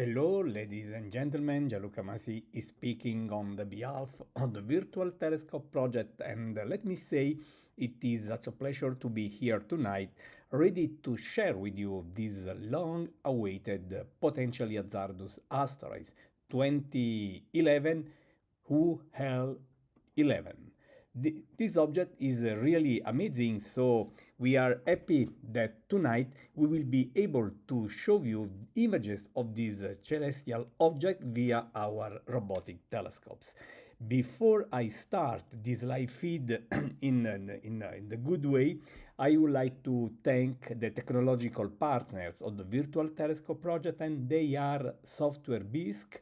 Hello, ladies and gentlemen. Gianluca Masi is speaking on the behalf of the Virtual Telescope Project, and let me say it is such a pleasure to be here tonight, ready to share with you this long-awaited potentially hazardous asteroids 2011 UL11. This object is really amazing, so we are happy that tonight we will be able to show you images of this celestial object via our robotic telescopes. Before I start this live feed in the good way, I would like to thank the technological partners of the Virtual Telescope Project, and they are Software Bisque,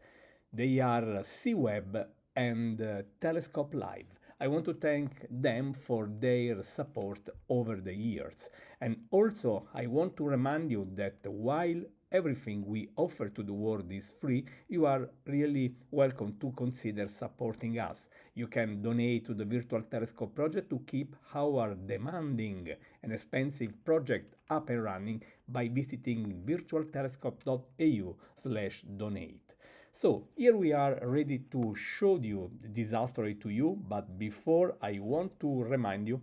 they are C-Web, and Telescope Live. I want to thank them for their support over the years. And also, I want to remind you that while everything we offer to the world is free, you are really welcome to consider supporting us. You can donate to the Virtual Telescope Project to keep our demanding and expensive project up and running by visiting virtualtelescope.eu/donate. So here we are ready to show you this asteroid to you, but before I want to remind you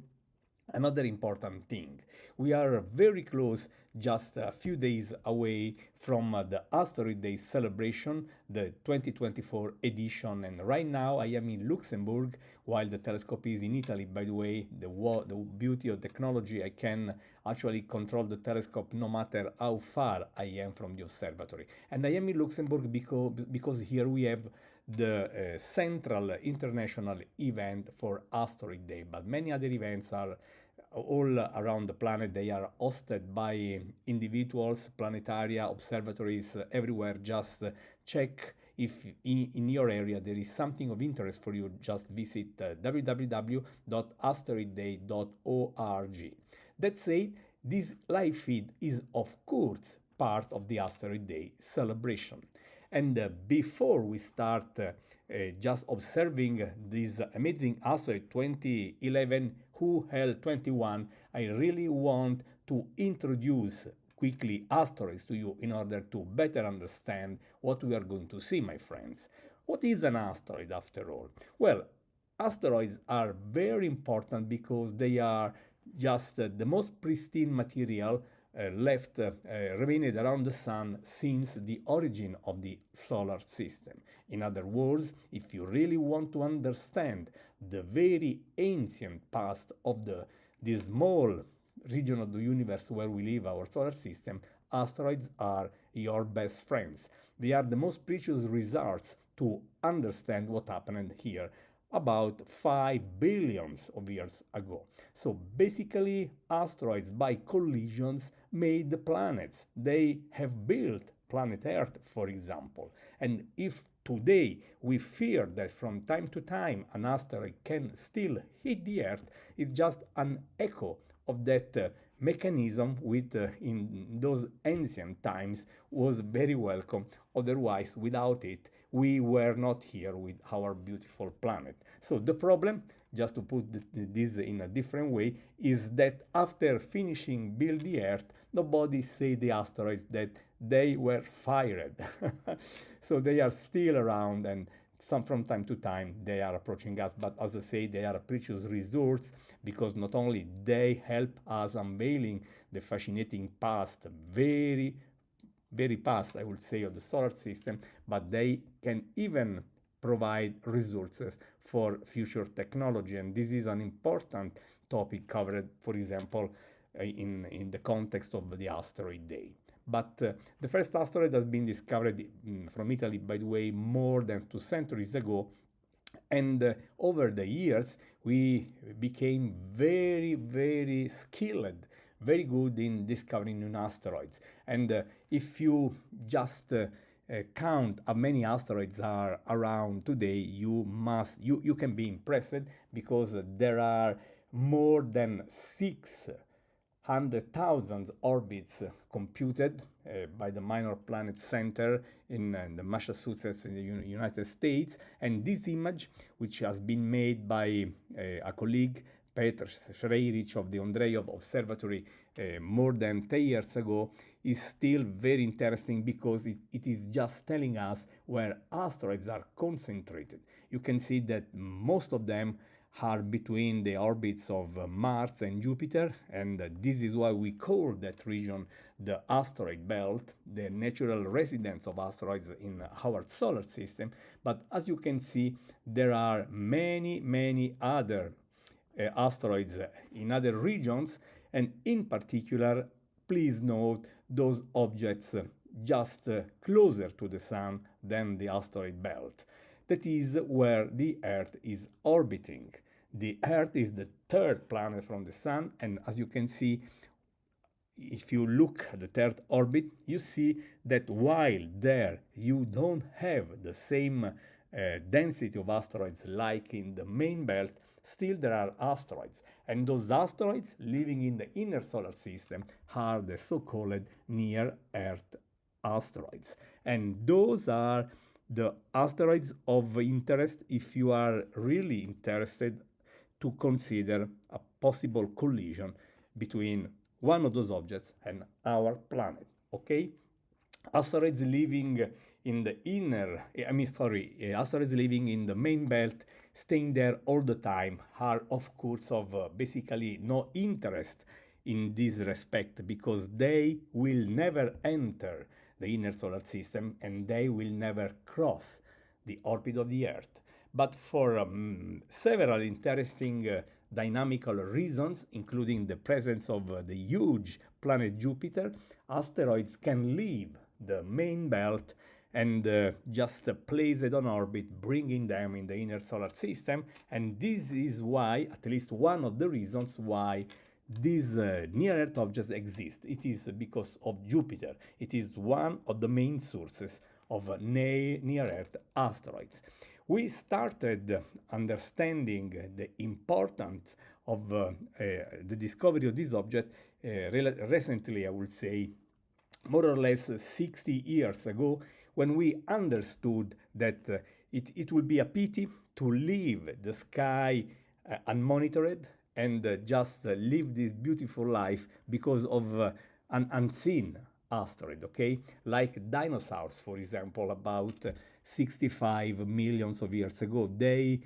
another important thing. We are very close, just a few days away from the Asteroid Day celebration, the 2024 edition, and right now I am in Luxembourg while the telescope is in Italy. By the way, the beauty of technology, I can actually control the telescope no matter how far I am from the observatory. And I am in Luxembourg because here we have the central international event for Asteroid Day, but many other events are all around the planet. They are hosted by individuals, planetaria, observatories everywhere. Just check if in your area there is something of interest for you. Just visit www.asteroidday.org. That said, this live feed is of course part of the Asteroid Day celebration. And before we start just observing this amazing asteroid 2011 UL21, I really want to introduce quickly asteroids to you in order to better understand what we are going to see, my friends. What is an asteroid after all? Well, asteroids are very important because they are just the most pristine material left remained around the sun since the origin of the solar system. In other words, if you really want to understand the very ancient past of this small region of the universe where we live, our solar system, asteroids are your best friends. They are the most precious resource to understand what happened here about 5 billions of years ago. So basically, asteroids by collisions made the planets. They have built planet Earth, for example. And if today we fear that from time to time an asteroid can still hit the Earth, it's just an echo of that mechanism which in those ancient times was very welcome. Otherwise, without it, we were not here with our beautiful planet. So the problem, just to put this in a different way, is that after finishing build the Earth, nobody say the asteroids that they were fired. So they are still around, and from time to time they are approaching us. But as I say, they are a precious resource because not only they help us unveiling the fascinating past, very past, I would say, of the solar system, but they can even provide resources for future technology. And this is an important topic covered, for example, in the context of the Asteroid Day. But the first asteroid has been discovered from Italy, by the way, more than 2 centuries ago. And over the years, we became very skilled, very good in discovering new asteroids. And if you just count how many asteroids are around today, you can be impressed because there are more than 600,000 orbits computed by the Minor Planet Center in the Massachusetts in the United States. And this image, which has been made by a colleague, Petr Schreirich of the Andreev Observatory more than 10 years ago is still very interesting because it is just telling us where asteroids are concentrated. You can see that most of them are between the orbits of Mars and Jupiter, and this is why we call that region the asteroid belt, the natural residence of asteroids in our solar system. But as you can see, there are many other asteroids in other regions, and in particular, please note those objects just closer to the Sun than the asteroid belt. That is where the Earth is orbiting. The Earth is the third planet from the Sun, and as you can see, if you look at the third orbit, you see that while there you don't have the same density of asteroids like in the main belt, still there are asteroids. And those asteroids living in the inner solar system are the so-called near-Earth asteroids. And those are the asteroids of interest if you are really interested to consider a possible collision between one of those objects and our planet, okay? Asteroids living in the asteroids living in the main belt, staying there all the time, are of course of basically no interest in this respect because they will never enter the inner solar system and they will never cross the orbit of the Earth. But for several interesting dynamical reasons, including the presence of the huge planet Jupiter, asteroids can leave the main belt and just place it on orbit, bringing them in the inner solar system. And this is why, at least one of the reasons why these near-Earth objects exist. It is because of Jupiter. It is one of the main sources of near-Earth asteroids. We started understanding the importance of the discovery of this object recently, I would say, more or less 60 years ago, when we understood that it would be a pity to leave the sky unmonitored and just live this beautiful life because of an unseen asteroid, okay? Like dinosaurs, for example, about 65 millions of years ago. They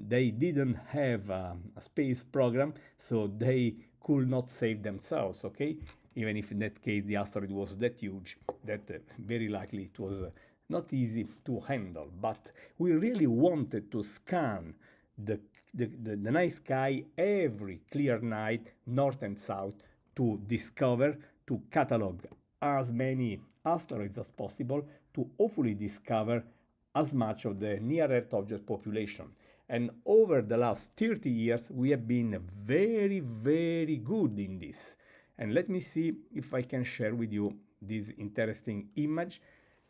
didn't have a space program, so they could not save themselves, okay? Even if in that case the asteroid was that huge that very likely it was not easy to handle. But we really wanted to scan the night sky every clear night, north and south, to discover, to catalog as many asteroids as possible, to hopefully discover as much of the near-Earth object population. And over the last 30 years, we have been very good in this. And let me see if I can share with you this interesting image,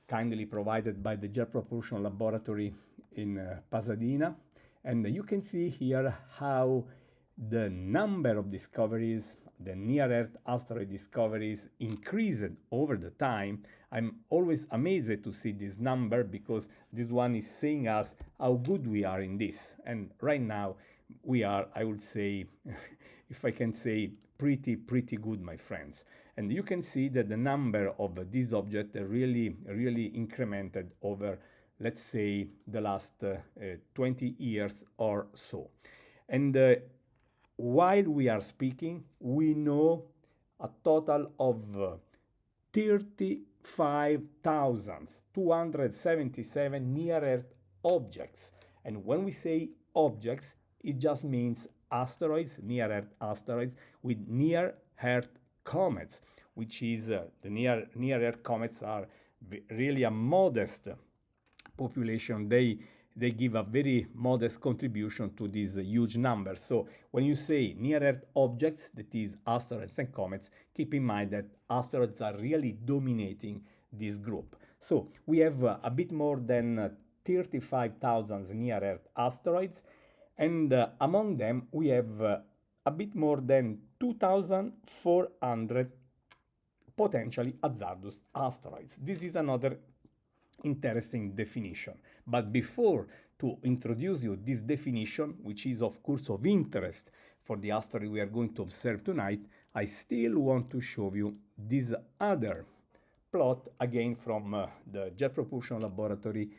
kindly provided by the Jet Propulsion Laboratory in Pasadena. And you can see here how the number of discoveries, the near-Earth asteroid discoveries, increased over the time. I'm always amazed to see this number because this one is saying us how good we are in this. And right now we are, I would say, if I can say, pretty good, my friends. And you can see that the number of these objects really incremented over, let's say, the last 20 years or so. And while we are speaking, we know a total of 35,277 near-Earth objects. And when we say objects, it just means asteroids, near-Earth asteroids, with near-Earth comets, which is the near-Earth comets are really a modest population. They give a very modest contribution to these huge numbers. So when you say near-Earth objects, that is asteroids and comets, keep in mind that asteroids are really dominating this group. So we have a bit more than 35,000 near-Earth asteroids, and among them we have a bit more than 2,400 potentially hazardous asteroids. This is another interesting definition. But before to introduce you this definition, which is of course of interest for the asteroid we are going to observe tonight, I still want to show you this other plot, again from the Jet Propulsion Laboratory,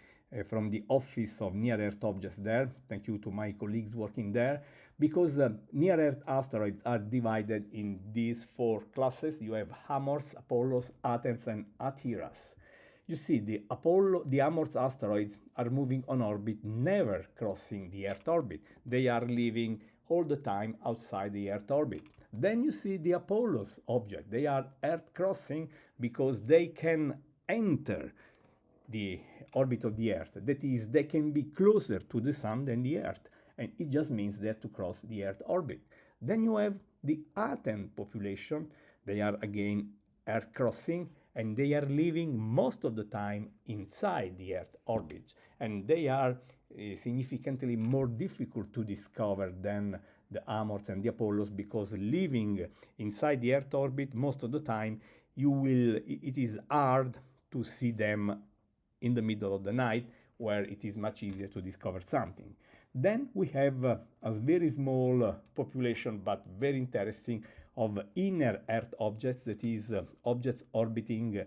from the Office of Near-Earth Objects there. Thank you to my colleagues working there, because near-Earth asteroids are divided in these four classes. You have Amors, Apollos, Athens, and Athiras. You see, the Amors asteroids are moving on orbit, never crossing the Earth orbit. They are living all the time outside the Earth orbit. Then you see the Apollos object. They are Earth crossing because they can enter the orbit of the Earth. That is, they can be closer to the Sun than the Earth. And it just means they have to cross the Earth orbit. Then you have the Athens population. They are again Earth crossing, and they are living most of the time inside the Earth orbit. And they are significantly more difficult to discover than the Amors and the Apollos, because living inside the Earth orbit most of the time, it is hard to see them in the middle of the night, where it is much easier to discover something. Then we have a very small population, but very interesting, of inner Earth objects, that is, objects orbiting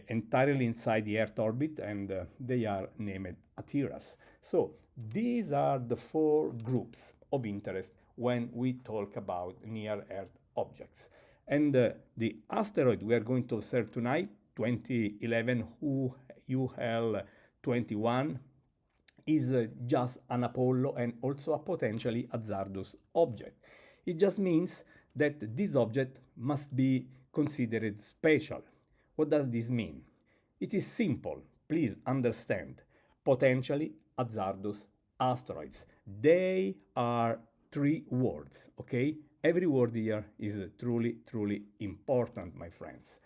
entirely inside the Earth orbit, and they are named Athiras. So these are the four groups of interest when we talk about near-Earth objects. And the asteroid we are going to observe tonight, 2011 UL21, is just an Apollo and also a potentially hazardous object. It just means that this object must be considered special. What does this mean? It is simple. Please understand. Potentially hazardous asteroids. They are three words, okay? Every word here is truly, truly important, my friends.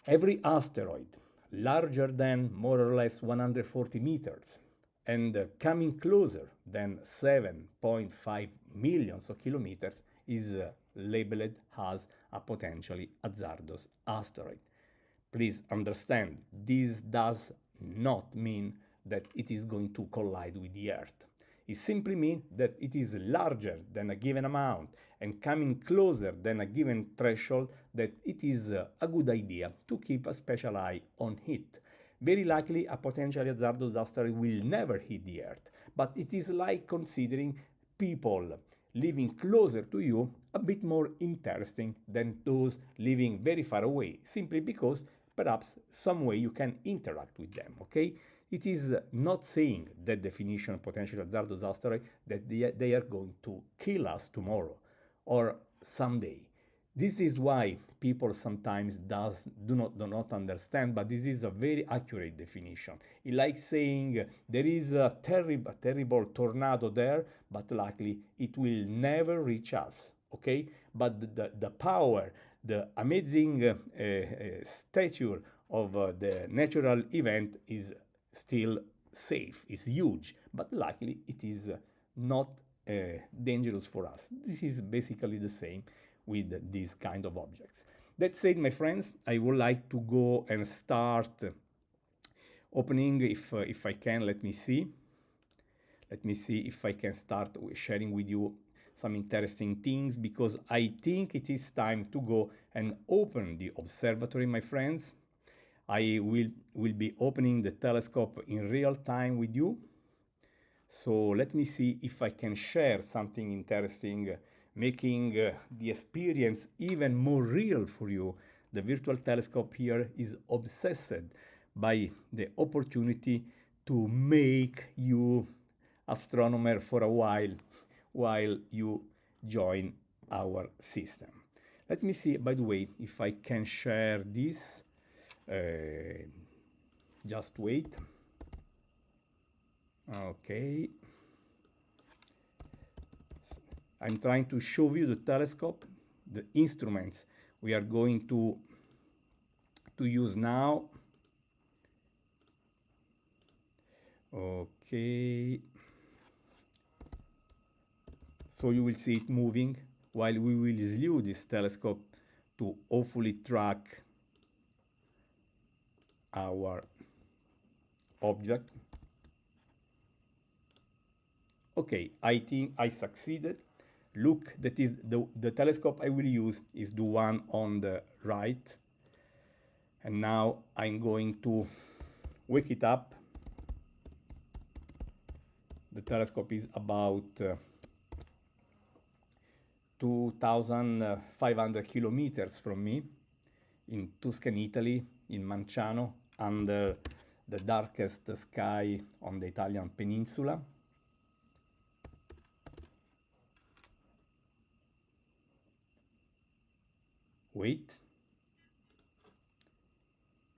Every asteroid larger than more or less 140 meters and coming closer than 7.5 millions of kilometers is labeled as a potentially hazardous asteroid. Please understand, this does not mean that it is going to collide with the Earth. It simply means that it is larger than a given amount and coming closer than a given threshold, that it is a good idea to keep a special eye on it. Very likely a potentially hazardous asteroid will never hit the Earth, but it is like considering people living closer to you a bit more interesting than those living very far away, simply because perhaps some way you can interact with them, okay? It is not saying, that definition of potentially hazardous asteroid, that they are going to kill us tomorrow or someday. This is why people sometimes do not understand, but this is a very accurate definition. It's like saying there is a terrible tornado there, but luckily it will never reach us, okay? But the power, the amazing stature of the natural event is still safe, is huge, but luckily it is not dangerous for us. This is basically the same with these kind of objects. That said, my friends, I would like to go and start opening, if I can. Let me see if I can start sharing with you some interesting things, because I think it is time to go and open the observatory, my friends. I will be opening the telescope in real time with you. So let me see if I can share something interesting, making the experience even more real for you. The virtual telescope here is obsessed by the opportunity to make you astronomer for a while you join our system. Let me see, by the way, if I can share this. Just wait. Okay. I'm trying to show you the telescope, the instruments we are going to use now. Okay. So you will see it moving while we will slew this telescope to hopefully track our object. Okay, I think I succeeded. Look, that is the telescope I will use is the one on the right. And now I'm going to wake it up. The telescope is about 2,500 kilometers from me, in Tuscany, Italy, in Manciano, under the darkest sky on the Italian peninsula. Wait.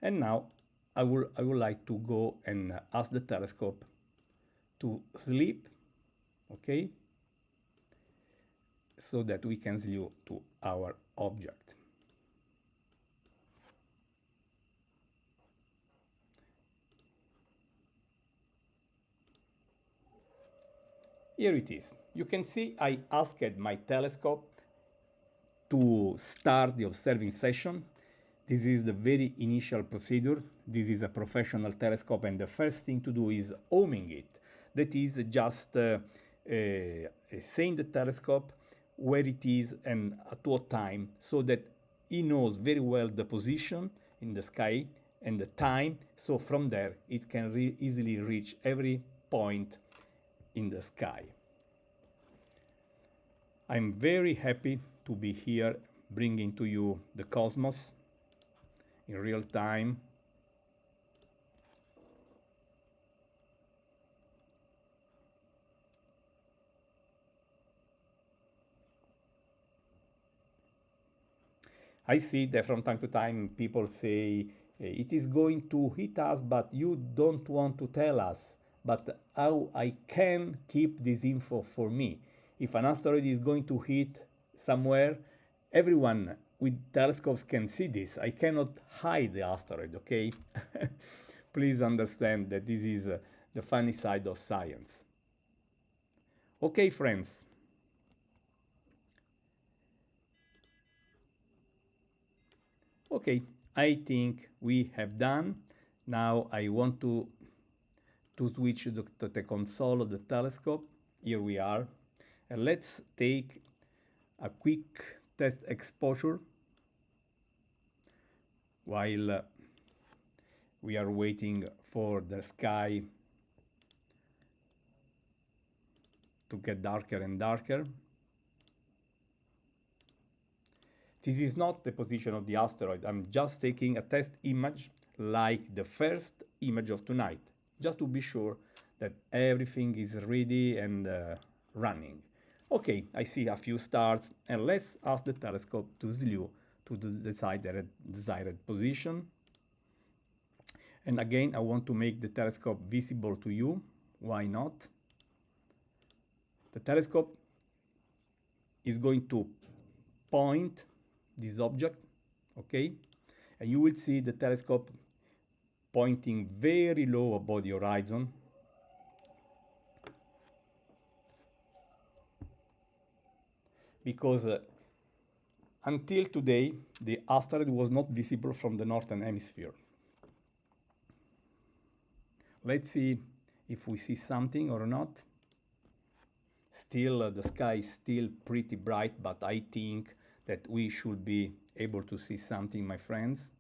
And now I would like to go and ask the telescope to sleep, okay? So that we can slew to our object. Here it is. You can see I asked my telescope to start the observing session. This is the very initial procedure. This is a professional telescope, and the first thing to do is homing it. That is just saying the telescope where it is and at what time, so that he knows very well the position in the sky and the time. So from there, it can easily reach every point in the sky. I'm very happy to be here bringing to you the cosmos in real time. I see that from time to time people say it is going to hit us, but you don't want to tell us. But how I can keep this info for me? If an asteroid is going to hit somewhere, everyone with telescopes can see this. I cannot hide the asteroid, okay? Please understand that this is the funny side of science. Okay, friends. Okay, I think we have done. Now I want to switch to the console of the telescope. Here we are. And let's take a quick test exposure while we are waiting for the sky to get darker and darker. This is not the position of the asteroid. I'm just taking a test image like the first image of tonight, just to be sure that everything is ready and running. Okay, I see a few stars, and let's ask the telescope to slew to the desired position. And again, I want to make the telescope visible to you. Why not? The telescope is going to point this object, okay? And you will see the telescope pointing very low above the horizon. Because until today, the asteroid was not visible from the northern hemisphere. Let's see if we see something or not. Still, the sky is still pretty bright, but I think that we should be able to see something, my friends.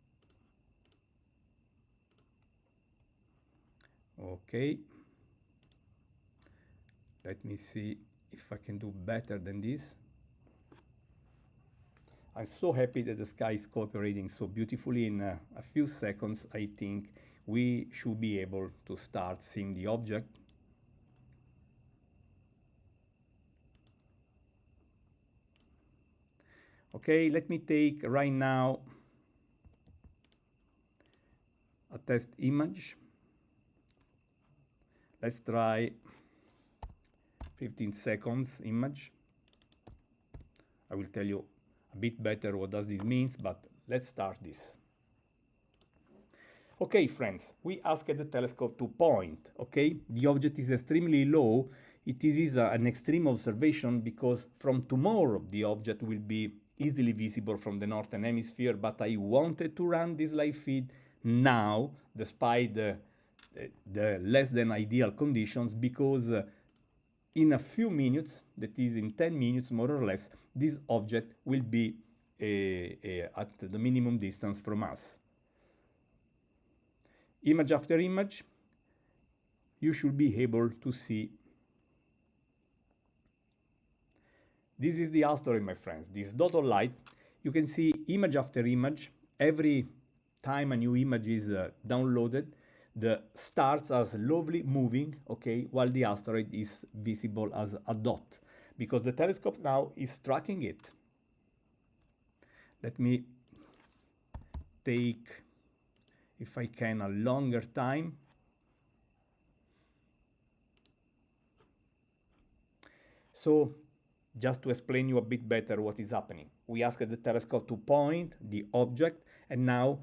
Okay. Let me see if I can do better than this. I'm so happy that the sky is cooperating so beautifully. In a few seconds, I think we should be able to start seeing the object. Okay, let me take right now a test image. Let's try 15 seconds image. I will tell you a bit better what does this mean, but let's start this. Okay, friends, we asked the telescope to point, okay? The object is extremely low. It is an extreme observation because from tomorrow the object will be easily visible from the northern hemisphere, but I wanted to run this live feed now, despite the the less than ideal conditions, because in a few minutes, that is in 10 minutes more or less, this object will be at the minimum distance from us. Image after image, you should be able to see. This is the asteroid, my friends. This dot of light, you can see image after image. Every time a new image is downloaded, the stars are slowly moving, okay, while the asteroid is visible as a dot, because the telescope now is tracking it. Let me take, if I can, a longer time. So, just to explain you a bit better what is happening, we asked the telescope to point the object, and now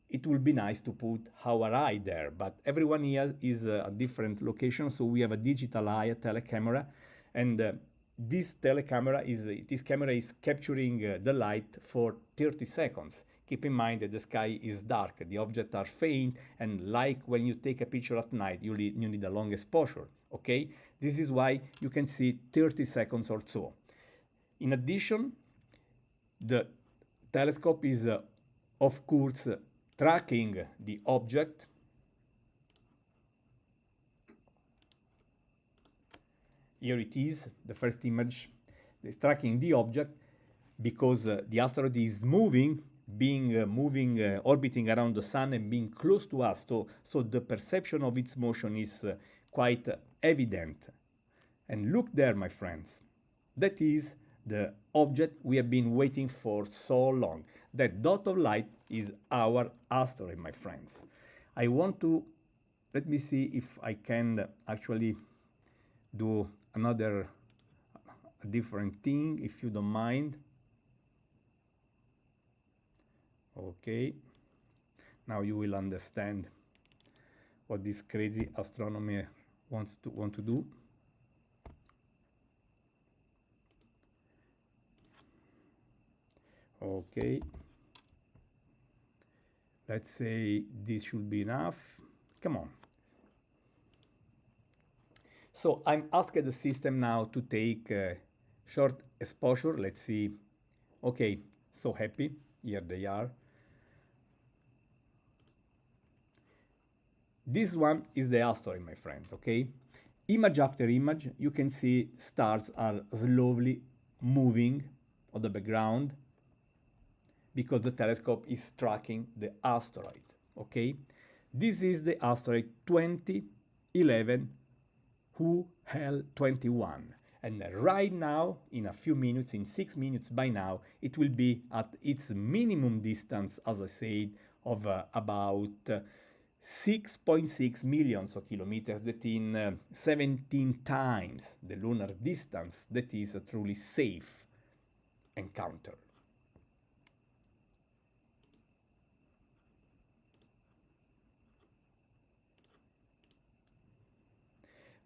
it will be nice to put our eye there, but everyone here is a different location, so we have a digital eye, a telecamera, and this camera is capturing the light for 30 seconds. Keep in mind that the sky is dark, the objects are faint, and like when you take a picture at night, you need a long exposure, okay? This is why you can see 30 seconds or so. In addition, the telescope is, of course, tracking the object. Here it is, the first image is tracking the object because the asteroid is moving, orbiting around the sun and being close to us. So the perception of its motion is quite evident. And look there, my friends. That is the object we have been waiting for so long. That dot of light is our asteroid, my friends. I want to, let me see if I can actually do another different thing, if you don't mind. Okay, now you will understand what this crazy astronomer want to do. Okay, let's say this should be enough. Come on. So I'm asking the system now to take short exposure. Let's see. Okay, so happy. Here they are. This one is the asteroid, my friends, okay? Image after image, you can see stars are slowly moving on the background because the telescope is tracking the asteroid, okay? This is the asteroid 2011 UL21. And right now, in a few minutes, in 6 minutes by now, it will be at its minimum distance, as I said, of about 6.6 million kilometers, that in 17 times the lunar distance. That is a truly safe encounter.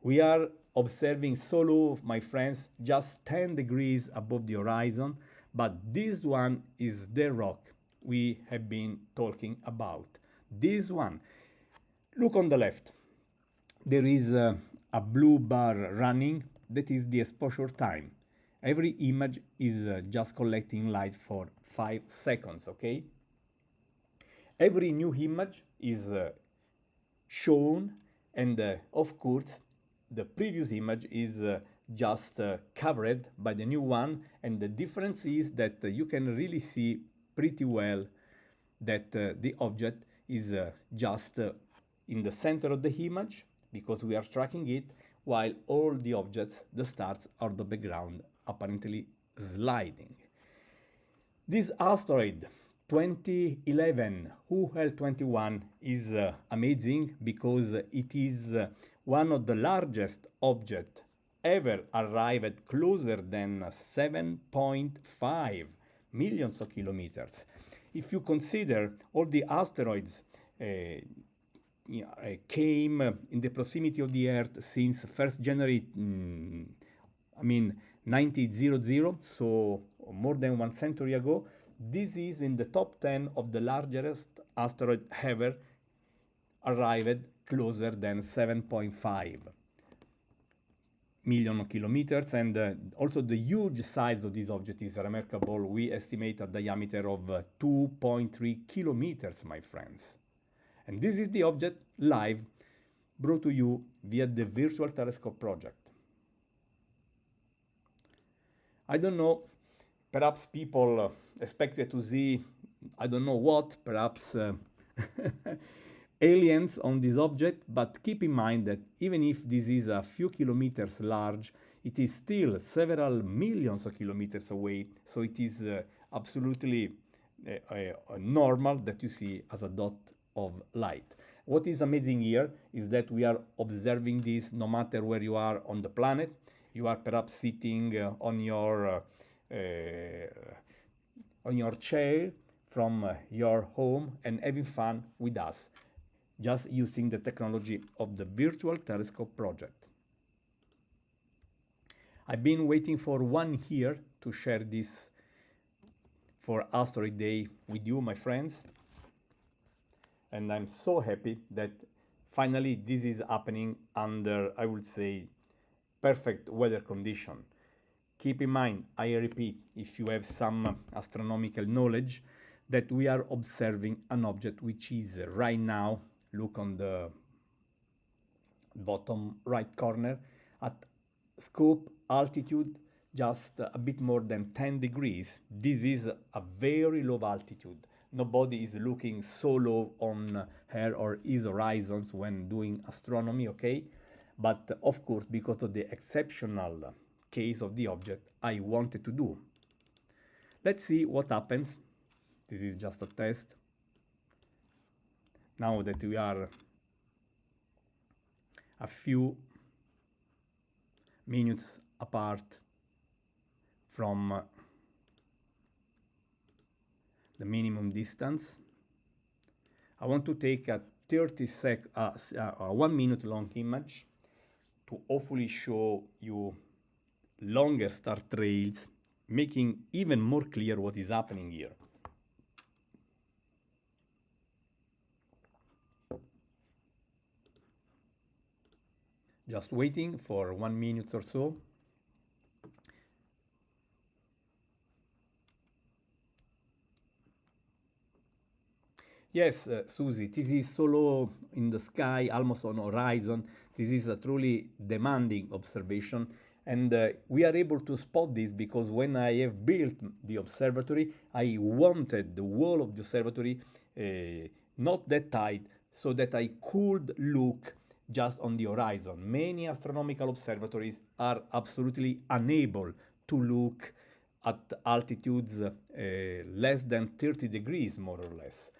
We are observing so low, my friends, just 10 degrees above the horizon, but this one is the rock we have been talking about. This one. Look on the left. There is a blue bar running. That is the exposure time. Every image is just collecting light for 5 seconds, okay? Every new image is shown, and of course, the previous image is just covered by the new one, and the difference is that you can really see pretty well that the object is just in the center of the image, because we are tracking it, while all the objects, the stars, are the background, apparently sliding. This asteroid 2011 UL21 is amazing because it is one of the largest objects ever arrived closer than 7.5 millions of kilometers. If you consider all the asteroids came in the proximity of the Earth since 1st January 1900, so more than 1 century ago, this is in the top 10 of the largest asteroid ever arrived closer than 7.5 million kilometers, and also the huge size of this object is remarkable. We estimate a diameter of 2.3 kilometers, my friends. And this is the object live brought to you via the Virtual Telescope project. I don't know, perhaps people expected to see, I don't know what, perhaps aliens on this object, but keep in mind that even if this is a few kilometers large, it is still several millions of kilometers away, so it is absolutely normal that you see as a dot of light. What is amazing here is that we are observing this no matter where you are on the planet. You are perhaps sitting on your chair from your home and having fun with us, just using the technology of the Virtual Telescope project. I've been waiting for 1 year to share this for Asteroid Day with you, my friends. And I'm so happy that finally this is happening under, I would say, perfect weather condition. Keep in mind, I repeat, if you have some astronomical knowledge, that we are observing an object which is right now, look on the bottom right corner, at scope altitude just a bit more than 10 degrees. This is a very low altitude. Nobody is looking so low on her or his horizons when doing astronomy, okay? But of course, because of the exceptional case of the object, I wanted to do. Let's see what happens. This is just a test. Now that we are a few minutes apart from the minimum distance, I want to take a 1 minute long image to hopefully show you longer star trails, making even more clear what is happening here. Just waiting for 1 minute or so. Yes, Susie, this is so low in the sky, almost on horizon. This is a truly demanding observation. And we are able to spot this because when I have built the observatory, I wanted the wall of the observatory not that tight so that I could look just on the horizon. Many astronomical observatories are absolutely unable to look at altitudes less than 30 degrees, more or less.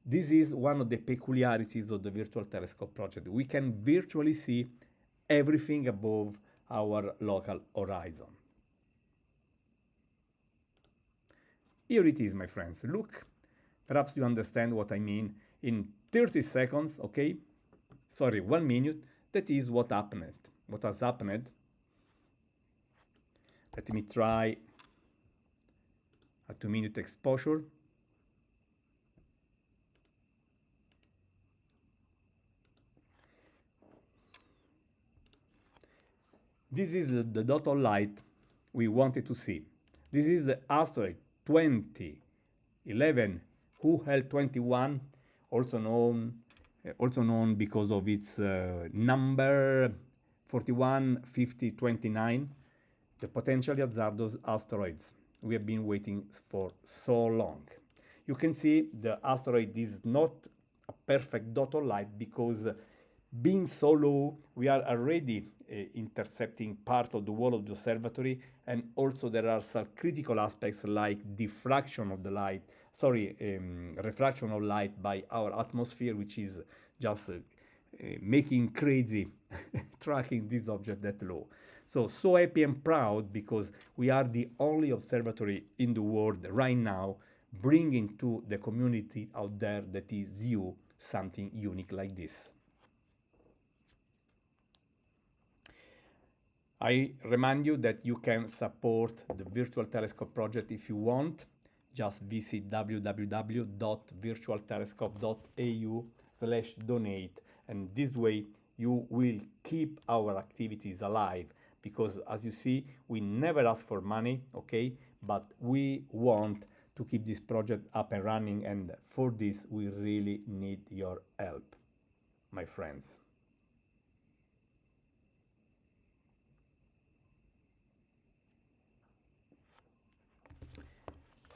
This is one of the peculiarities of the Virtual Telescope project. We can virtually see everything above our local horizon. Here it is, my friends. Look, perhaps you understand what I mean. In 30 seconds, okay? Sorry, 1 minute, that is what happened. What has happened? Let me try a 2-minute exposure. This is the dot of light we wanted to see. This is the asteroid 2011 UL21, also known because of its number 415029, the potentially hazardous asteroids. We have been waiting for so long. You can see the asteroid is not a perfect dot of light because being so low, we are already intercepting part of the wall of the observatory, and also there are some critical aspects like refraction of light by our atmosphere, which is just making crazy tracking this object that low. So happy and proud because we are the only observatory in the world right now bringing to the community out there that is you something unique like this. I remind you that you can support the Virtual Telescope project if you want. Just visit www.virtualtelescope.eu/donate and this way you will keep our activities alive, because as you see, we never ask for money, okay, but we want to keep this project up and running, and for this we really need your help, my friends.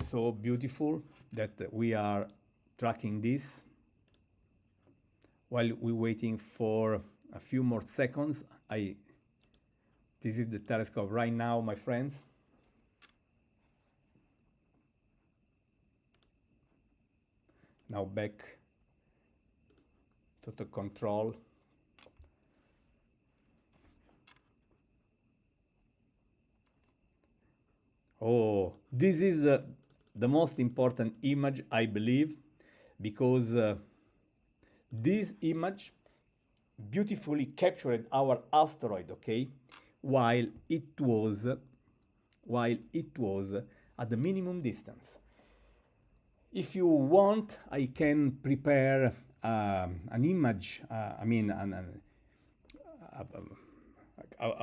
So beautiful that we are tracking this. While we're waiting for a few more seconds, this is the telescope right now, my friends. Now back to the control. Oh, this is the most important image, I believe, because this image beautifully captured our asteroid, okay, while it was at the minimum distance. If you want, I can prepare an image. How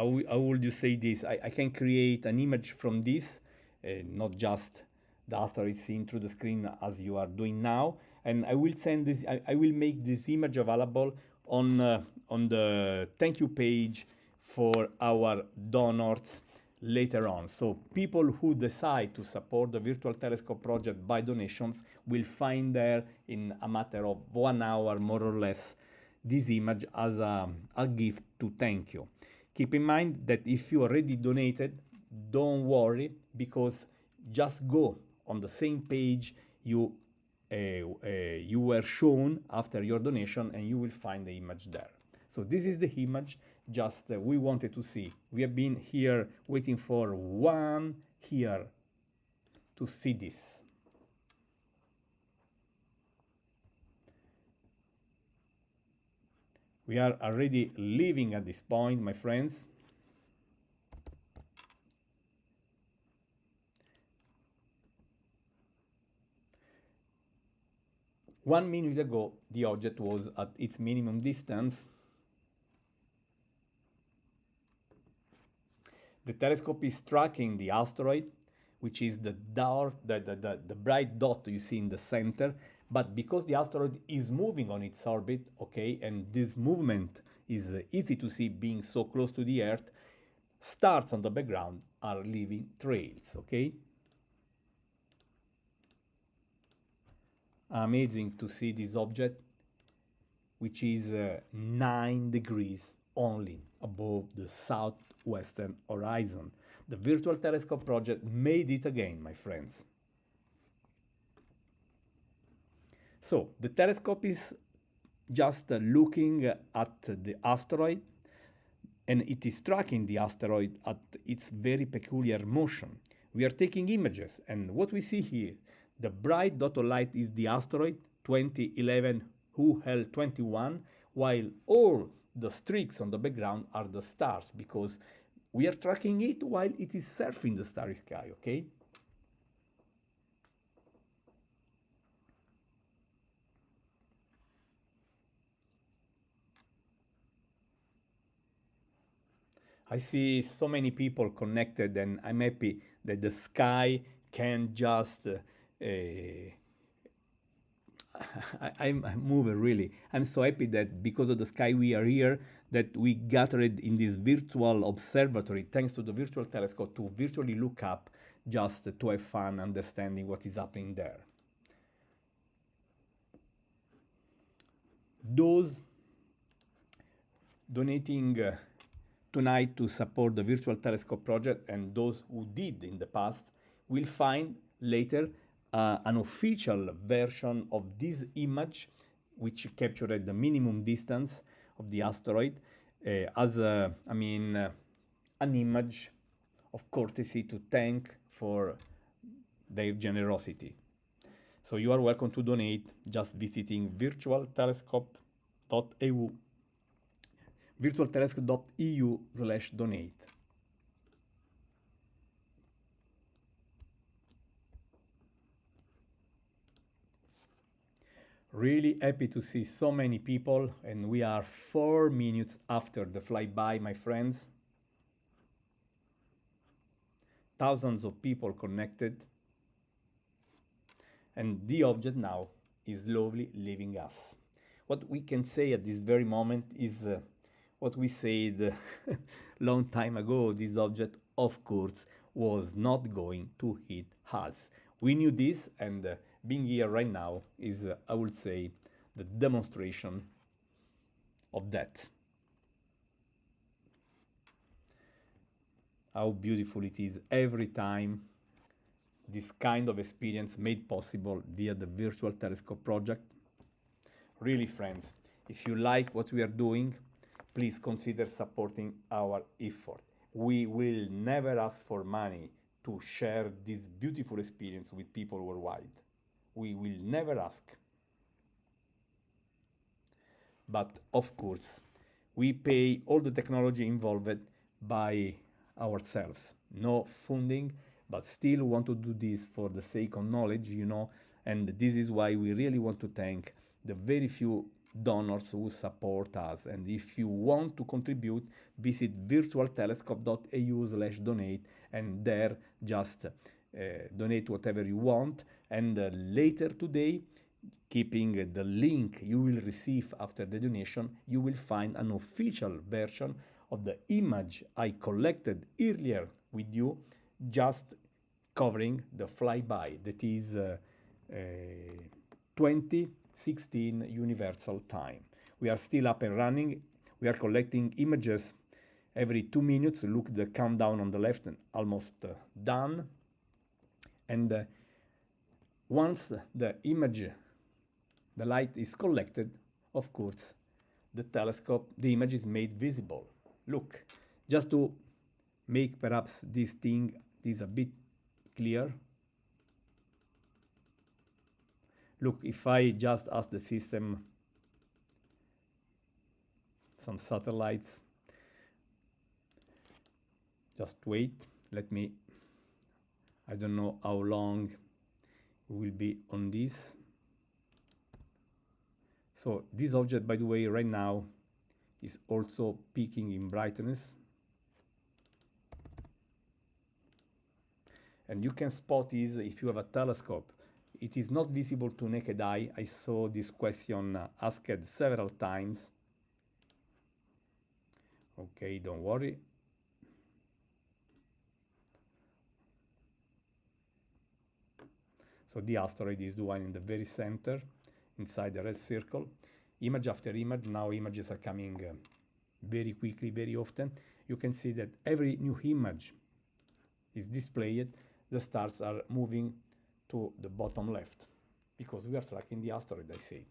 would you say this? I can create an image from this, not just the asteroid seen through the screen as you are doing now, and I will send this. I will make this image available on the thank you page for our donors later on. So people who decide to support the Virtual Telescope project by donations will find there in a matter of 1 hour, more or less, this image as a gift to thank you. Keep in mind that if you already donated, don't worry, because just go on the same page you were shown after your donation and you will find the image there. So this is the image just we wanted to see. We have been here waiting for 1 year to see this. We are already leaving at this point, my friends. One minute ago, the object was at its minimum distance. The telescope is tracking the asteroid, which is the bright dot you see in the center. But because the asteroid is moving on its orbit, okay, and this movement is easy to see being so close to the Earth, stars on the background are leaving trails, okay? Amazing to see this object, which is 9 degrees only above the southwestern horizon. The Virtual Telescope project made it again, my friends. So the telescope is just looking at the asteroid, and it is tracking the asteroid at its very peculiar motion. We are taking images, and what we see here, the bright dot of light is the asteroid 2011 UL21, while all the streaks on the background are the stars, because we are tracking it while it is surfing the starry sky, okay? I see so many people connected, and I'm happy that the sky can just. I'm moving really. I'm so happy that because of the sky we are here, that we gathered in this virtual observatory, thanks to the virtual telescope, to virtually look up, just to have fun understanding what is happening there. Those donating tonight to support the Virtual Telescope project, and those who did in the past, will find later an official version of this image, which captured the minimum distance of the asteroid, as an image of courtesy to thank for their generosity. So you are welcome to donate just visiting virtualtelescope.eu virtualtelescope.eu/donate. Really happy to see so many people, and we are 4 minutes after the flyby, my friends. Thousands of people connected, and the object now is slowly leaving us. What we can say at this very moment is what we said long time ago. This object, of course, was not going to hit us. We knew this, and being here right now is, I would say, the demonstration of that. How beautiful it is every time this kind of experience made possible via the Virtual Telescope project. Really, friends, if you like what we are doing, please consider supporting our effort. We will never ask for money to share this beautiful experience with people worldwide. We will never ask. But of course, we pay all the technology involved by ourselves. No funding, but still want to do this for the sake of knowledge, and this is why we really want to thank the very few donors who support us. And if you want to contribute, visit virtualtelescope.eu/donate, and there just donate whatever you want. And later today, keeping the link you will receive after the donation, you will find an official version of the image I collected earlier with you, just covering the flyby. That is 2016 Universal Time. We are still up and running. We are collecting images every 2 minutes. Look the countdown on the left, and almost done. And once the light is collected, of course, the image is made visible. Look, just to make perhaps this a bit clear. Look, if I just ask the system some satellites, just wait, I don't know how long we will be on this. So this object, by the way, right now is also peaking in brightness. And you can spot this if you have a telescope. It is not visible to naked eye. I saw this question asked several times. Okay, don't worry. So the asteroid is the one in the very center, inside the red circle. Image after image, now images are coming very quickly, very often. You can see that every new image is displayed. The stars are moving to the bottom left, because we are tracking the asteroid, I said.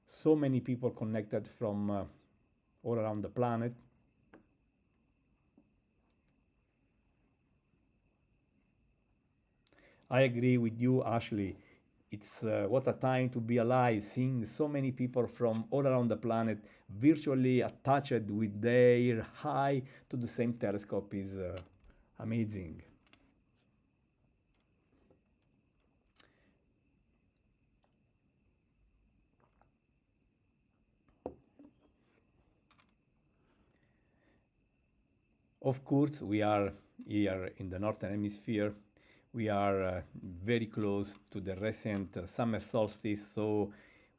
So many people connected from all around the planet. I agree with you, Ashley. It's what a time to be alive, seeing so many people from all around the planet virtually attached with their eye to the same telescope is amazing. Of course, we are here in the Northern Hemisphere. We are very close to the recent summer solstice, so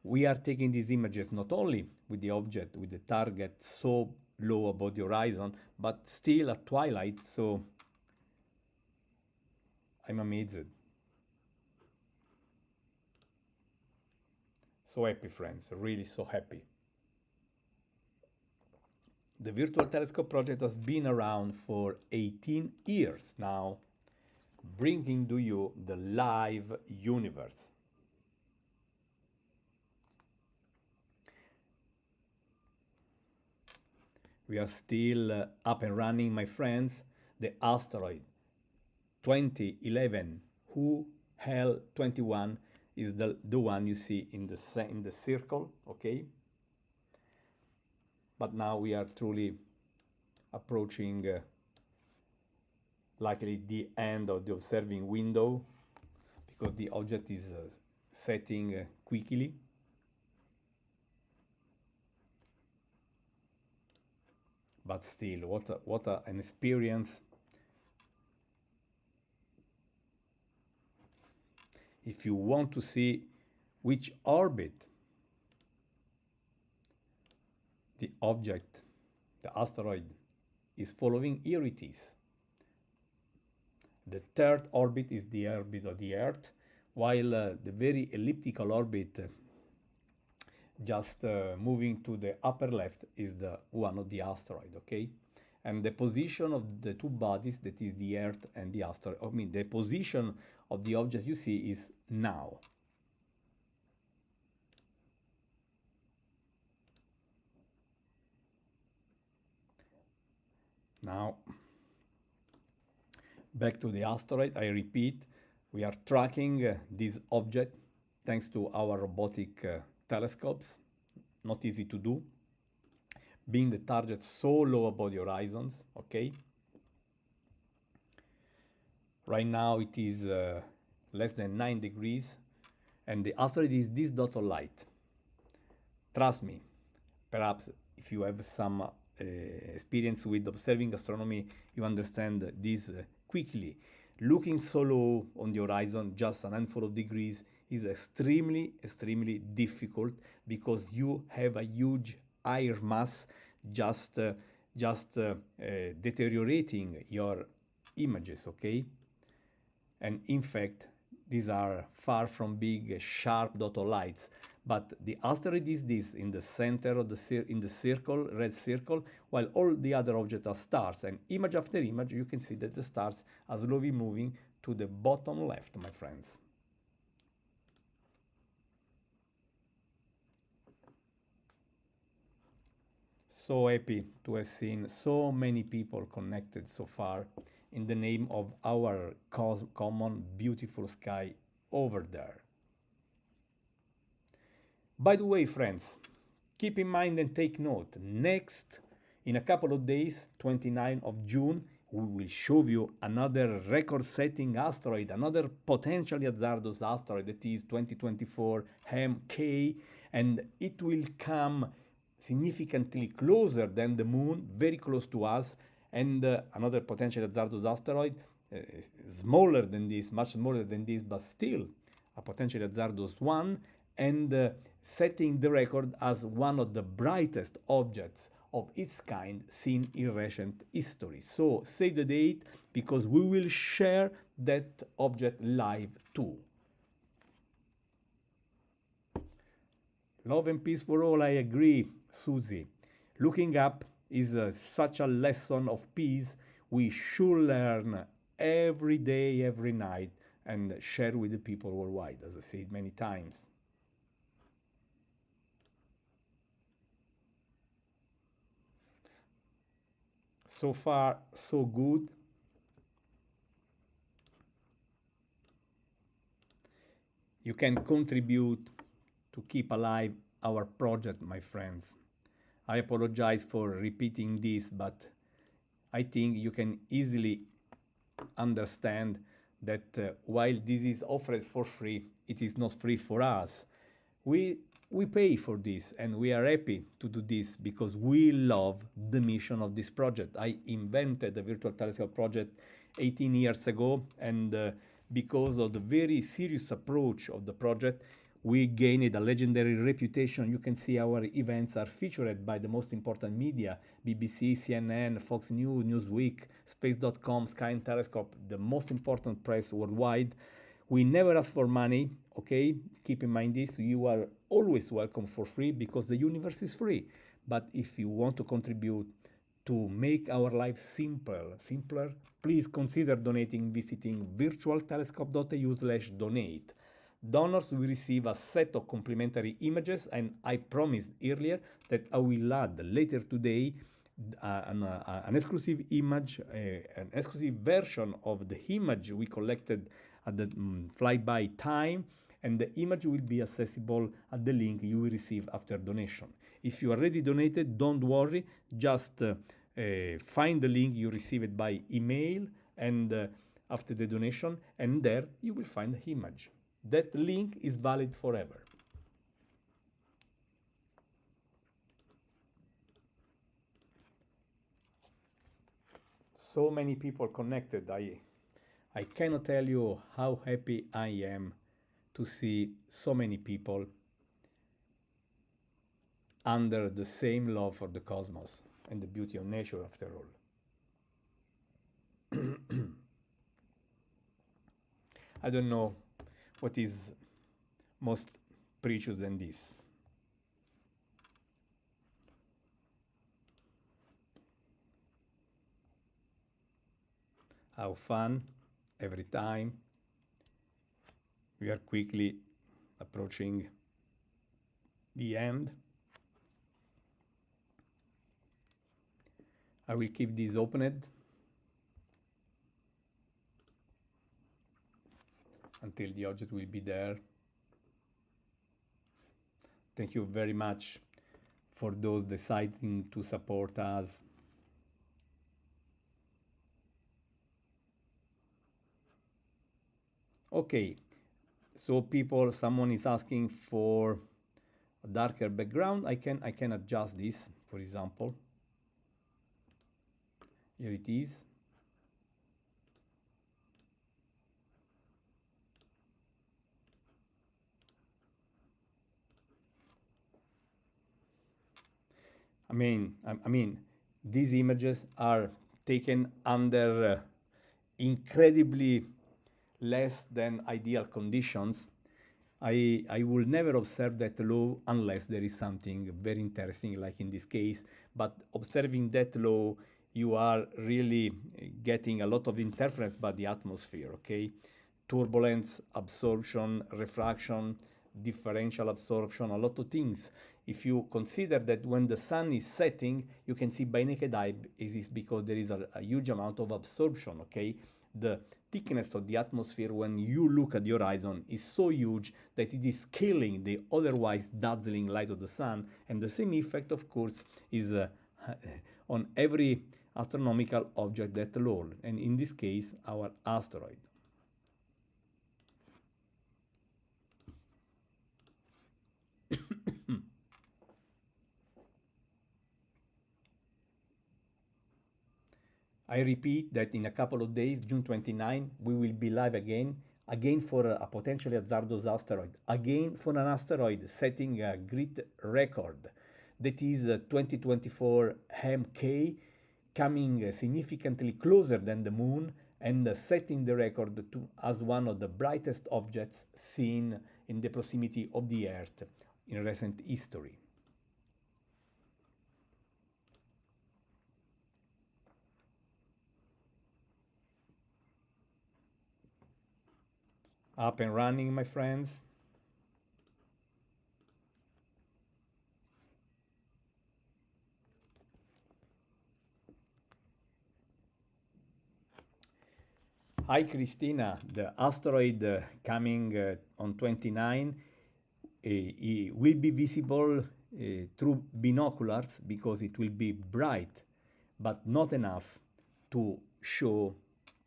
we are taking these images not only with the object, with the target so low above the horizon, but still at twilight, so I'm amazed. So happy, friends, really so happy. The Virtual Telescope project has been around for 18 years now, bringing to you the live universe. We are still up and running, my friends. The asteroid 2011 UL21 is the one you see in the circle, okay? But now we are truly approaching likely the end of the observing window, because the object is setting quickly. But still, what an experience. If you want to see which orbit the object, the asteroid, is following, here it is. The third orbit is the orbit of the Earth, while the very elliptical orbit just moving to the upper left is the one of the asteroid, okay? And the position of the two bodies, that is the Earth and the asteroid, I mean, the position of the objects you see is now. Now, back to the asteroid, I repeat, we are tracking this object thanks to our robotic telescopes. Not easy to do, being the target so low above the horizons, okay? Right now it is less than 9 degrees, and the asteroid is this dot of light. Trust me, perhaps if you have some experience with observing astronomy, you understand this quickly. Looking so low on the horizon, just a handful of degrees, is extremely, extremely difficult because you have a huge air mass just deteriorating your images, okay? And in fact, these are far from big, sharp dot of lights. But the asteroid is this in the center of the circle, red circle, while all the other objects are stars. And image after image, you can see that the stars are slowly moving to the bottom left, my friends. So happy to have seen so many people connected so far in the name of our common beautiful sky over there. By the way, friends, keep in mind and take note, next, in a couple of days, 29th of June, we will show you another record-setting asteroid, another potentially hazardous asteroid, that is 2024 HAM-K, and it will come significantly closer than the moon, very close to us, and another potentially hazardous asteroid, smaller than this, much smaller than this, but still a potentially hazardous one, and setting the record as one of the brightest objects of its kind seen in recent history. So save the date, because we will share that object live too. Love and peace for all, I agree, Susie. Looking up is such a lesson of peace we should learn every day, every night, and share with the people worldwide, as I said many times. So far, so good. You can contribute to keep alive our project, my friends. I apologize for repeating this, but I think you can easily understand that while this is offered for free, it is not free for us. We pay for this, and we are happy to do this because we love the mission of this project. I invented the Virtual Telescope project 18 years ago, and because of the very serious approach of the project, we gained a legendary reputation. You can see our events are featured by the most important media: BBC, CNN, Fox News, Newsweek, Space.com, Sky and Telescope, the most important press worldwide. We never ask for money, okay? Keep in mind this, you are always welcome for free because the universe is free. But if you want to contribute to make our lives simpler, please consider donating visiting virtualtelescope.eu/donate. Donors will receive a set of complimentary images, and I promised earlier that I will add later today an exclusive image, an exclusive version of the image we collected at the flyby time, and the image will be accessible at the link you will receive after donation. If you already donated, don't worry, just find the link you received by email, and after the donation, and there you will find the image. That link is valid forever. So many people connected. I cannot tell you how happy I am to see so many people under the same love for the cosmos and the beauty of nature, after all. I don't know what is most precious than this. How fun every time. We are quickly approaching the end. I will keep this opened until the object will be there. Thank you very much for those deciding to support us. Okay, so someone is asking for a darker background. I can adjust this, for example. Here it is. I mean, these images are taken under incredibly less than ideal conditions. I will never observe that law unless there is something very interesting, like in this case. But observing that law, you are really getting a lot of interference by the atmosphere, okay? Turbulence, absorption, refraction, differential absorption, a lot of things. If you consider that when the sun is setting, you can see by naked eye, it is because there is a huge amount of absorption, okay? The thickness of the atmosphere when you look at the horizon is so huge that it is killing the otherwise dazzling light of the sun, and the same effect, of course, is on every astronomical object that low, and in this case, our asteroid. I repeat that in a couple of days, June 29, we will be live again for a potentially hazardous asteroid, again for an asteroid setting a great record. That is 2024 MK, coming significantly closer than the moon and setting the record as one of the brightest objects seen in the proximity of the Earth in recent history. Up and running, my friends. Hi, Christina. The asteroid coming on 29 will be visible through binoculars because it will be bright, but not enough to show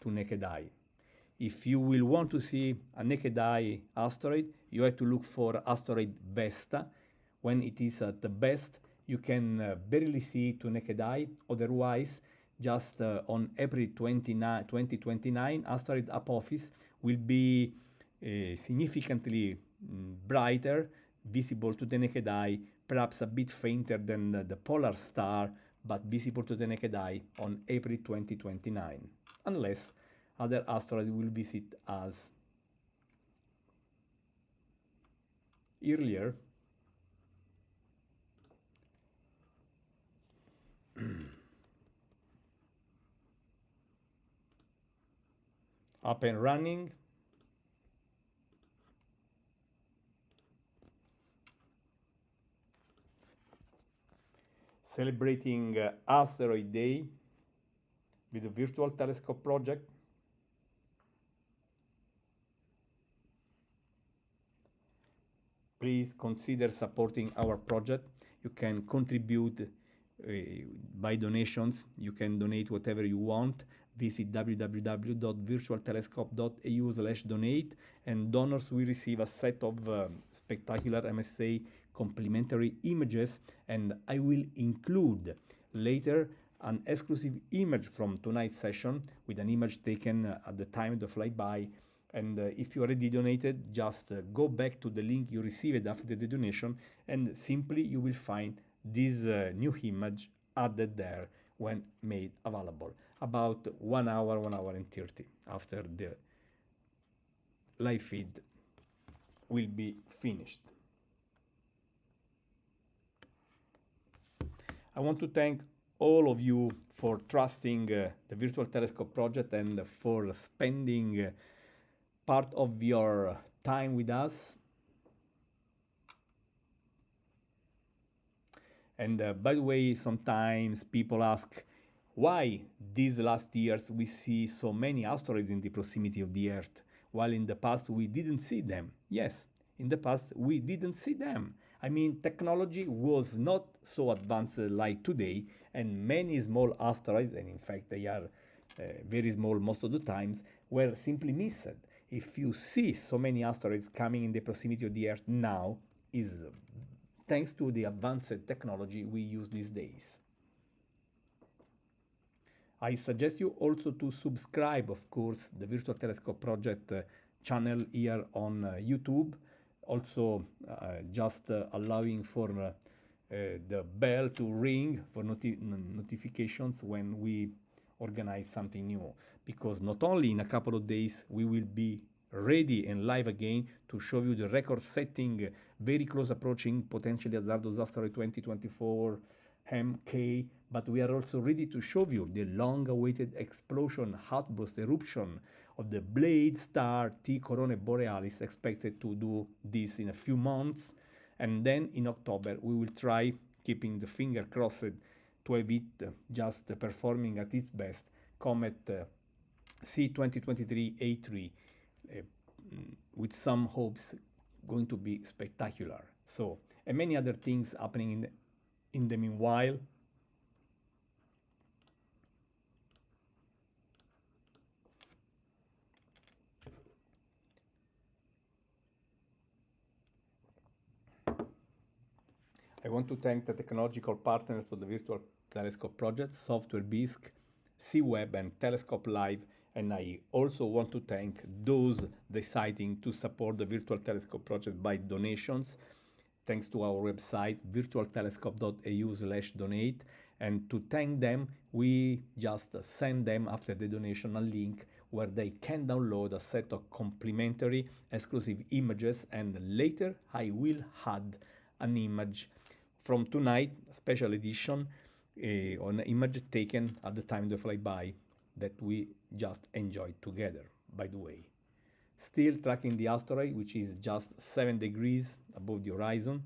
to naked eye. If you will want to see a naked eye asteroid, you have to look for asteroid Vesta. When it is at the best, you can barely see it to naked eye. Otherwise, just on April 29, 2029, asteroid Apophis will be significantly brighter, visible to the naked eye, perhaps a bit fainter than the polar star, but visible to the naked eye on April 2029, unless other asteroids will visit us earlier. Up and running. Celebrating Asteroid Day with the Virtual Telescope project. Please consider supporting our project. You can contribute by donations. You can donate whatever you want. Visit www.virtualtelescope.eu/donate, and donors will receive a set of spectacular MSA complimentary images, and I will include later an exclusive image from tonight's session with an image taken at the time of the flyby. And if you already donated, just go back to the link you received after the donation, and simply you will find this new image added there when made available, about 1 hour, 1 hour and 30 after the live feed will be finished. I want to thank all of you for trusting the Virtual Telescope project and for spending part of your time with us. And by the way, sometimes people ask why these last years we see so many asteroids in the proximity of the Earth, while in the past we didn't see them. Yes, in the past we didn't see them. I mean, technology was not so advanced like today, and many small asteroids, and in fact they are very small most of the times, were simply missed. If you see so many asteroids coming in the proximity of the Earth now, is thanks to the advanced technology we use these days. I suggest you also to subscribe, of course, the Virtual Telescope Project channel here on YouTube. Also, just allowing for the bell to ring for notifications when we organize something new. Because not only in a couple of days we will be ready and live again to show you the record-setting, very close approaching Potentially Hazardous Asteroid 2024 MK, but we are also ready to show you the long-awaited explosion, outburst, eruption of the Blade Star T Coronae Borealis, expected to do this in a few months. And then in October, we will try, keeping the finger crossed, to have it just performing at its best, comet C2023A3, with some hopes going to be spectacular. So, and many other things happening in the meanwhile. I want to thank the technological partners of the Virtual Telescope Project, Software Bisq, C-Web, and Telescope Live, and I also want to thank those deciding to support the Virtual Telescope Project by donations, thanks to our website, virtualtelescope.eu/donate, and to thank them, we just send them after the donation a link where they can download a set of complimentary exclusive images, and later I will add an image from tonight, a special edition, on an image taken at the time of the flyby that we just enjoyed together, by the way. Still tracking the asteroid, which is just 7 degrees above the horizon.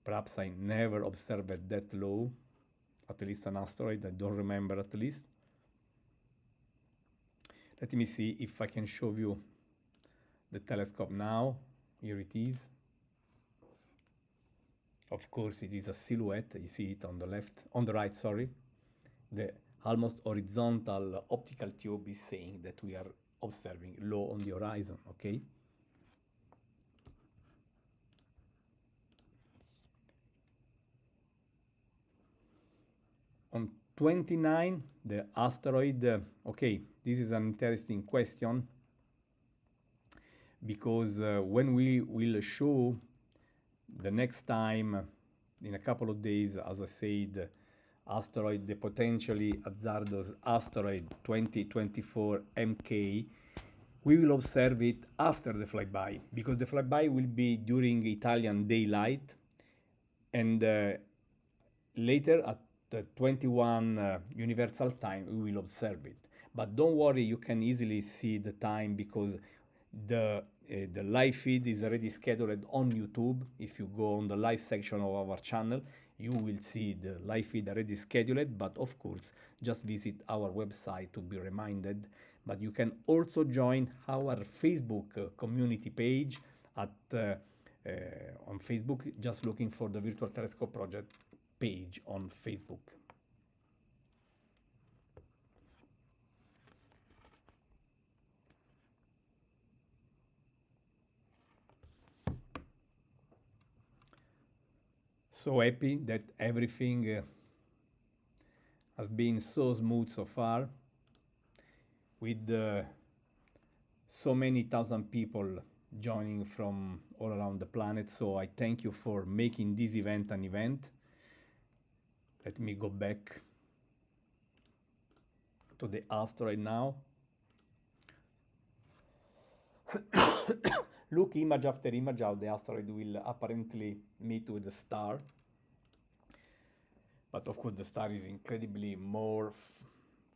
Perhaps I never observed it that low, at least an asteroid, I don't remember at least. Let me see if I can show you the telescope now. Here it is. Of course, it is a silhouette. You see it on the left, on the right, sorry. The almost horizontal optical tube is saying that we are observing low on the horizon, okay? On 29, the asteroid, okay, this is an interesting question, because when we will show the next time, in a couple of days, as I said, asteroid, the Potentially Hazardous Asteroid 2024 MK, we will observe it after the flyby, because the flyby will be during Italian daylight, and later at the 21 Universal Time, we will observe it. But don't worry, you can easily see the time, because the live feed is already scheduled on YouTube. If you go on the live section of our channel, you will see the live feed already scheduled, but of course, just visit our website to be reminded. But you can also join our Facebook community page at on Facebook, just looking for the Virtual Telescope Project page on Facebook. So happy that everything has been so smooth so far, with so many thousand people joining from all around the planet. So I thank you for making this event an event. Let me go back to the asteroid now. Look image after image how the asteroid will apparently meet with the star. But of course, the star is incredibly more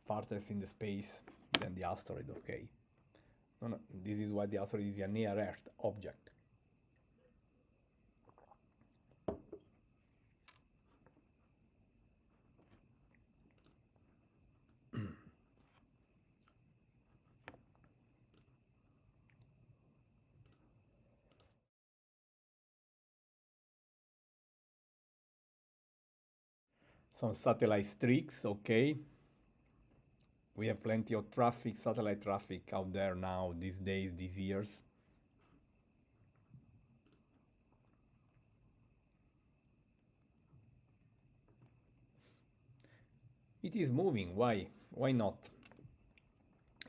farthest in the space than the asteroid, okay? No, no, this is why the asteroid is a near-Earth object. Some satellite streaks, okay? We have plenty of traffic, satellite traffic out there now, these days, these years. It is moving, why? Why not?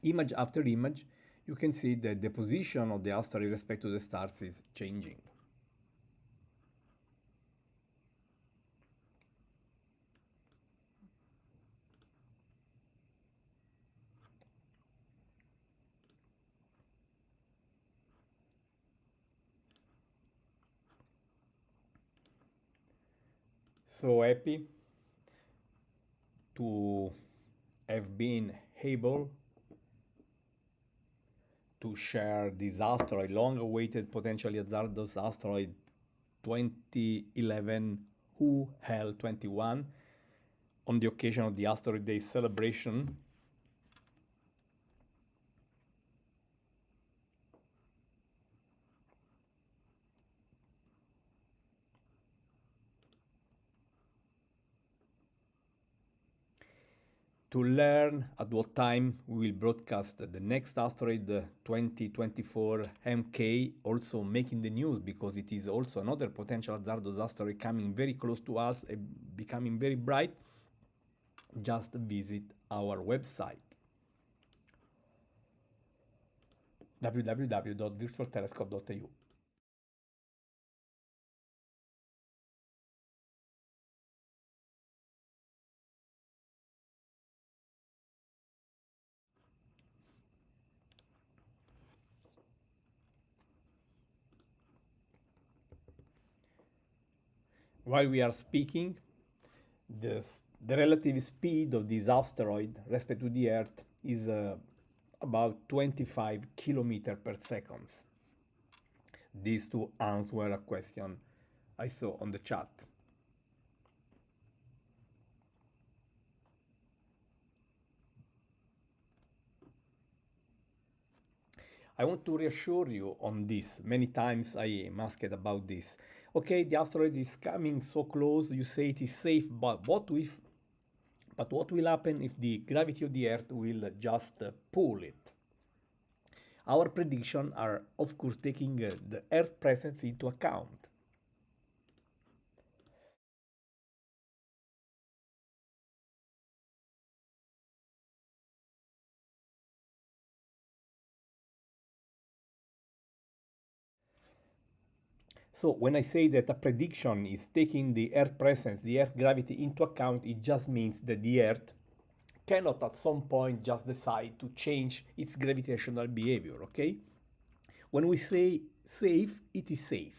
Image after image, you can see that the position of the asteroid with respect to the stars is changing. So happy to have been able to share this asteroid, long-awaited potentially hazardous asteroid 2011 UL21 on the occasion of the Asteroid Day celebration. To learn at what time we will broadcast the next asteroid 2024 MK, also making the news because it is also another potential hazardous asteroid coming very close to us and becoming very bright, just visit our website www.virtualtelescope.eu. While we are speaking, the, the relative speed of this asteroid respect to the Earth is about 25 kilometers per second. This to answer a question I saw on the chat. I want to reassure you on this. Many times I am asked about this. Okay, the asteroid is coming so close, you say it is safe, but what will happen if the gravity of the Earth will just pull it? Our predictions are, of course, taking the Earth presence into account. So when I say that a prediction is taking the Earth presence, the Earth gravity into account, it just means that the Earth cannot at some point just decide to change its gravitational behavior, okay? When we say safe, it is safe.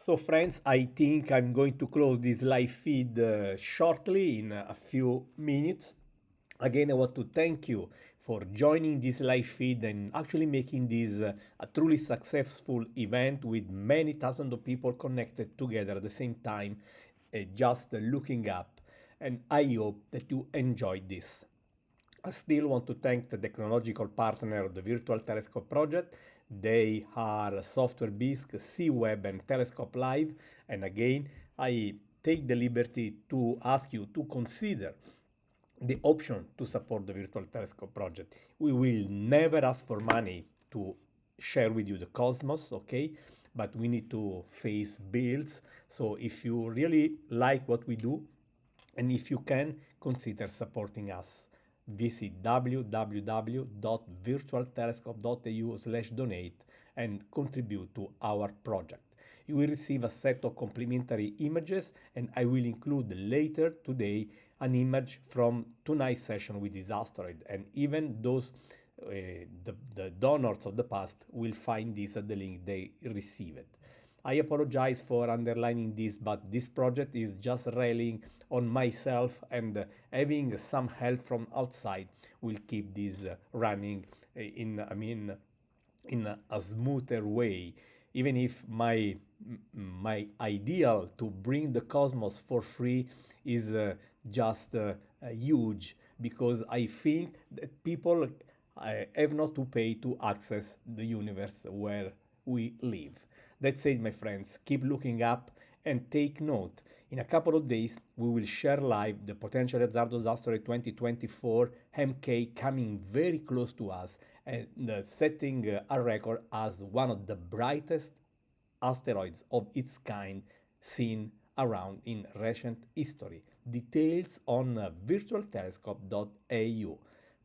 So, friends, I think I'm going to close this live feed shortly in a few minutes. Again, I want to thank you for joining this live feed and actually making this a truly successful event with many thousands of people connected together at the same time, just looking up. And I hope that you enjoyed this. I still want to thank the technological partner of the Virtual Telescope project. They are Software Bisque, C-Web, and Telescope Live. And again, I take the liberty to ask you to consider the option to support the Virtual Telescope project. We will never ask for money to share with you the cosmos, okay? But we need to face bills. So if you really like what we do, and if you can, consider supporting us. Visit www.virtualtelescope.eu/donate and contribute to our project. You will receive a set of complimentary images, and I will include later today an image from tonight's session with this asteroid. And even those the donors of the past will find this at the link they received. I apologize for underlining this, but this project is just relying on myself, and having some help from outside will keep this running in a smoother way. Even if my ideal to bring the cosmos for free is just huge, because I think that people have not to pay to access the universe where we live. That's it, my friends. Keep looking up and take note. In a couple of days, we will share live the Potentially Hazardous Asteroid 2024 MK coming very close to us and setting a record as one of the brightest asteroids of its kind seen around in recent history. Details on virtualtelescope.eu.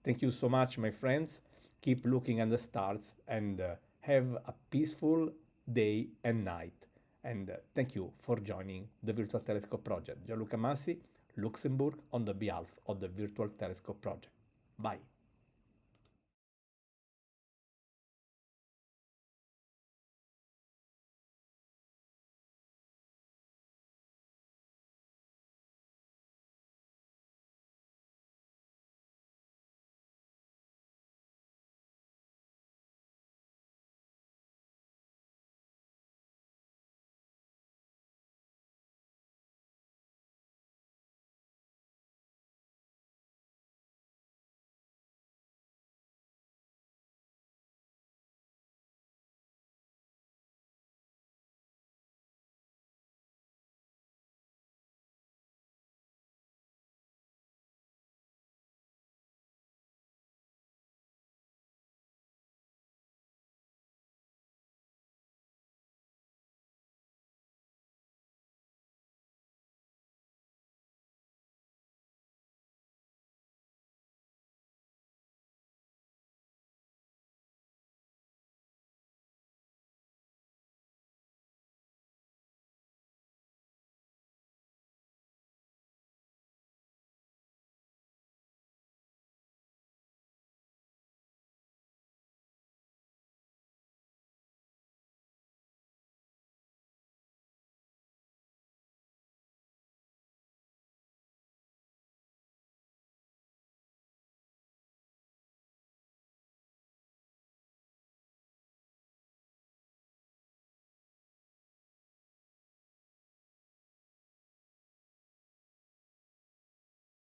Thank you so much, my friends. Keep looking at the stars and have a peaceful day and night. And thank you for joining the Virtual Telescope Project. Gianluca Massi, Luxembourg, on the behalf of the Virtual Telescope Project. Bye.